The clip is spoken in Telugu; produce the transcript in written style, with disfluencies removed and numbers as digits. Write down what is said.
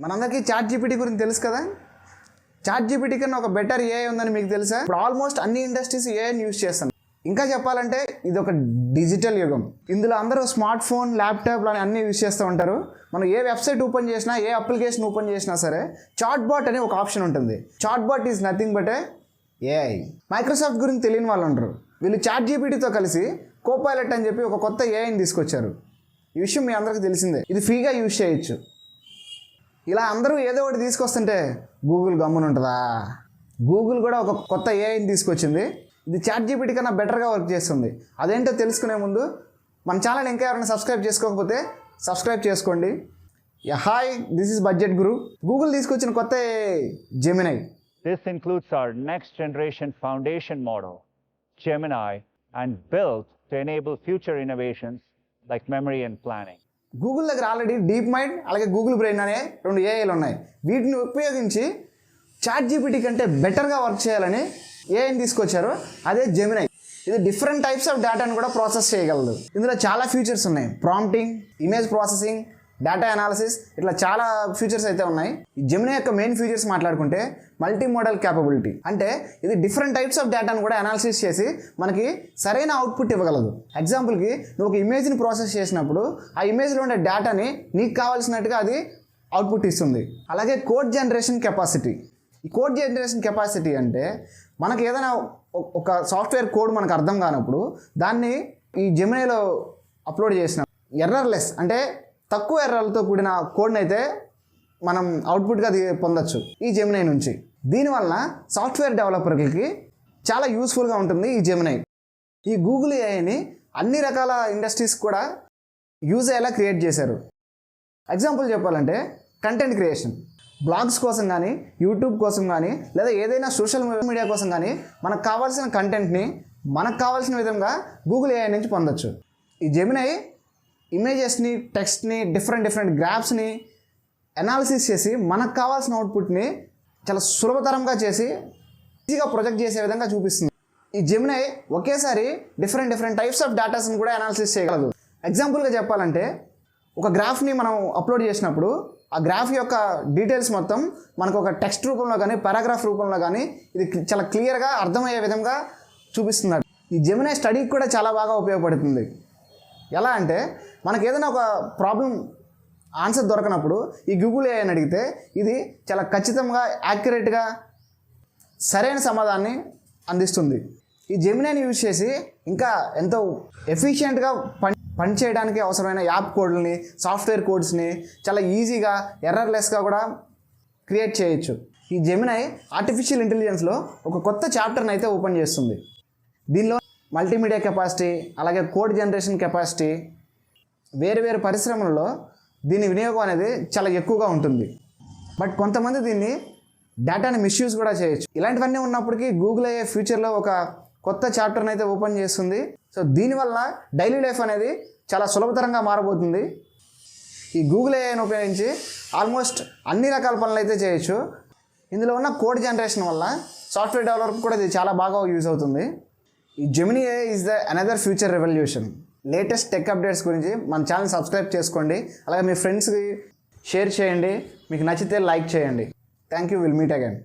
మనందరికీ చాట్ జీపీటీ గురించి తెలుసు కదా. చాట్ జీపీటీ కన్నా ఒక బెటర్ ఏఐ ఉందని మీకు తెలుసా? ఇప్పుడు ఆల్మోస్ట్ అన్ని ఇండస్ట్రీస్ ఏఐని యూజ్ చేస్తాను. ఇంకా చెప్పాలంటే ఇది ఒక డిజిటల్ యుగం. ఇందులో అందరూ స్మార్ట్ ఫోన్, ల్యాప్టాప్లు అని అన్నీ యూజ్ చేస్తూ ఉంటారు. మనం ఏ వెబ్సైట్ ఓపెన్ చేసినా, ఏ అప్లికేషన్ ఓపెన్ చేసినా సరే చాట్ బాట్ అనే ఒక ఆప్షన్ ఉంటుంది. Chat bot is nothing but AI. Microsoft గురించి తెలియని వాళ్ళు ఉండరు. వీళ్ళు చాట్ జీపీటీతో కలిసి కోపైలట్ అని చెప్పి ఒక కొత్త ఏఐని తీసుకొచ్చారు. ఈ విషయం మీ అందరికీ తెలిసిందే. ఇది ఫ్రీగా యూజ్ చేయొచ్చు. ఇలా అందరూ ఏదో ఒకటి తీసుకొస్తుంటే గూగుల్ గమ్మునుంటుందా? గూగుల్ కూడా ఒక కొత్త ఏఐని తీసుకొచ్చింది. ఇది చాట్ జీపీటీ కన్నా బెటర్గా వర్క్ చేస్తుంది. అదేంటో తెలుసుకునే ముందు మన ఛానల్ ఇంకా ఎవరైనా సబ్స్క్రైబ్ చేసుకోకపోతే సబ్స్క్రైబ్ చేసుకోండి. Hi, this is budget Guru. Google తీసుకొచ్చిన కొత్త Gemini. This includes our next generation foundation model, Gemini, and built to enable future innovations like memory and planning. Google దగ్గర ఆల్రెడీ డీప్ మైండ్ అలాగే గూగుల్ బ్రెయిన్ అనే 2 ఏఐలు ఉన్నాయి. వీటిని ఉపయోగించి చాట్ జీపీటీ కంటే బెటర్గా వర్క్ చేయాలని ఏఐని తీసుకొచ్చారు. అదే జెమినై. ఇది డిఫరెంట్ టైప్స్ ఆఫ్ డేటాను కూడా ప్రాసెస్ చేయగలదు. ఇందులో చాలా ఫీచర్స్ ఉన్నాయి. Prompting, image processing, data analysis, ఇట్లా చాలా ఫీచర్స్ అయితే ఉన్నాయి. ఈ జెమినై యొక్క మెయిన్ ఫీచర్స్ మాట్లాడుకుంటే మల్టీ మోడల్ క్యాపబిలిటీ. అంటే ఇది డిఫరెంట్ టైప్స్ ఆఫ్ డేటాను కూడా అనాలిసిస్ చేసి మనకి సరైన అవుట్పుట్ ఇవ్వగలదు. ఎగ్జాంపుల్కి నువ్వు ఒక ఇమేజ్ని ప్రాసెస్ చేసినప్పుడు ఆ ఇమేజ్లో ఉండే డేటాని నీకు కావాల్సినట్టుగా అది అవుట్పుట్ ఇస్తుంది. అలాగే కోడ్ జనరేషన్ కెపాసిటీ. ఈ కోడ్ జనరేషన్ కెపాసిటీ అంటే మనకి ఏదైనా ఒక సాఫ్ట్వేర్ కోడ్ మనకు అర్థం కానప్పుడు దాన్ని ఈ జెమినైలో అప్లోడ్ చేసిన ఎర్రర్లెస్ అంటే తక్కువ ఎర్రర్లతో కూడిన కోడ్ని అయితే మనం అవుట్పుట్గా పొందొచ్చు ఈ జెమినై నుంచి. దీనివల్ల సాఫ్ట్వేర్ డెవలపర్లకి చాలా యూస్ఫుల్గా ఉంటుంది ఈ జెమినై. ఈ గూగుల్ ఏఐని అన్ని రకాల ఇండస్ట్రీస్ కూడా యూజ్ అయ్యేలా క్రియేట్ చేశారు. ఎగ్జాంపుల్ చెప్పాలంటే కంటెంట్ క్రియేషన్, బ్లాగ్స్ కోసం కానీ, యూట్యూబ్ కోసం కానీ, లేదా ఏదైనా సోషల్ మీడియా కోసం కానీ మనకు కావాల్సిన కంటెంట్ని మనకు కావాల్సిన విధంగా గూగుల్ ఏఐ నుంచి పొందొచ్చు. ఈ జెమినై ఇమేజెస్ని, టెక్స్ట్ని, డిఫరెంట్ గ్రాఫ్స్ని అనాలిసిస్ చేసి మనకు కావాల్సిన అవుట్పుట్ని చాలా సులభతరంగా చేసి ఈజీగా ప్రొజెక్ట్ చేసే విధంగా చూపిస్తుంది. ఈ జెమినై ఒకేసారి డిఫరెంట్ టైప్స్ ఆఫ్ డేటాస్ని కూడా అనాలిసిస్ చేయగలదు. ఎగ్జాంపుల్గా చెప్పాలంటే ఒక గ్రాఫ్ని మనం అప్లోడ్ చేసినప్పుడు ఆ గ్రాఫ్ యొక్క డీటెయిల్స్ మొత్తం మనకు ఒక టెక్స్ట్ రూపంలో కానీ, పారాగ్రాఫ్ రూపంలో కానీ ఇది చాలా క్లియర్గా అర్థమయ్యే విధంగా చూపిస్తుంది. ఈ జెమినై స్టడీకి కూడా చాలా బాగా ఉపయోగపడుతుంది. ఎలా అంటే మనకు ఏదైనా ఒక ప్రాబ్లం ఆన్సర్ దొరకనప్పుడు ఈ గూగుల్ ఏఐని అడిగితే ఇది చాలా ఖచ్చితంగా, యాక్యురేట్గా సరైన సమాధానాన్ని అందిస్తుంది. ఈ జెమినైని యూజ్ చేసి ఇంకా ఎంతో ఎఫిషియెంట్గా పనిచేయడానికి అవసరమైన యాప్ కోడ్లని, సాఫ్ట్వేర్ కోడ్స్ని చాలా ఈజీగా, ఎర్రర్లెస్గా కూడా క్రియేట్ చేయొచ్చు. ఈ జెమినై ఆర్టిఫిషియల్ ఇంటెలిజెన్స్లో ఒక కొత్త చాప్టర్ని అయితే ఓపెన్ చేస్తుంది. దీనిలో మల్టీమీడియా కెపాసిటీ, అలాగే కోడ్ జనరేషన్ కెపాసిటీ, వేరు పరిశ్రమల్లో దీని వినియోగం అనేది చాలా ఎక్కువగా ఉంటుంది. బట్ కొంతమంది దీన్ని డేటాని మిస్యూజ్ కూడా చేయొచ్చు. ఇలాంటివన్నీ ఉన్నప్పటికీ గూగుల్ ఏఐ ఫ్యూచర్లో ఒక కొత్త చాప్టర్ని అయితే ఓపెన్ చేస్తుంది. సో దీనివల్ల డైలీ లైఫ్ అనేది చాలా సులభతరంగా మారబోతుంది. ఈ గూగుల్ ఏఐని ఉపయోగించి ఆల్మోస్ట్ అన్ని రకాల పనులు అయితే చేయొచ్చు. ఇందులో ఉన్న కోడ్ జనరేషన్ వల్ల సాఫ్ట్వేర్ డెవలపర్ కూడా ఇది చాలా బాగా యూజ్ అవుతుంది. ఈ Gemini AI is the another future revolution. Latest tech updates గురించి మన ఛానల్ సబ్స్క్రైబ్ చేసుకోండి. అలాగే మీ ఫ్రెండ్స్కి షేర్ చేయండి. మీకు నచ్చితే లైక్ చేయండి. Thank you. Will meet again.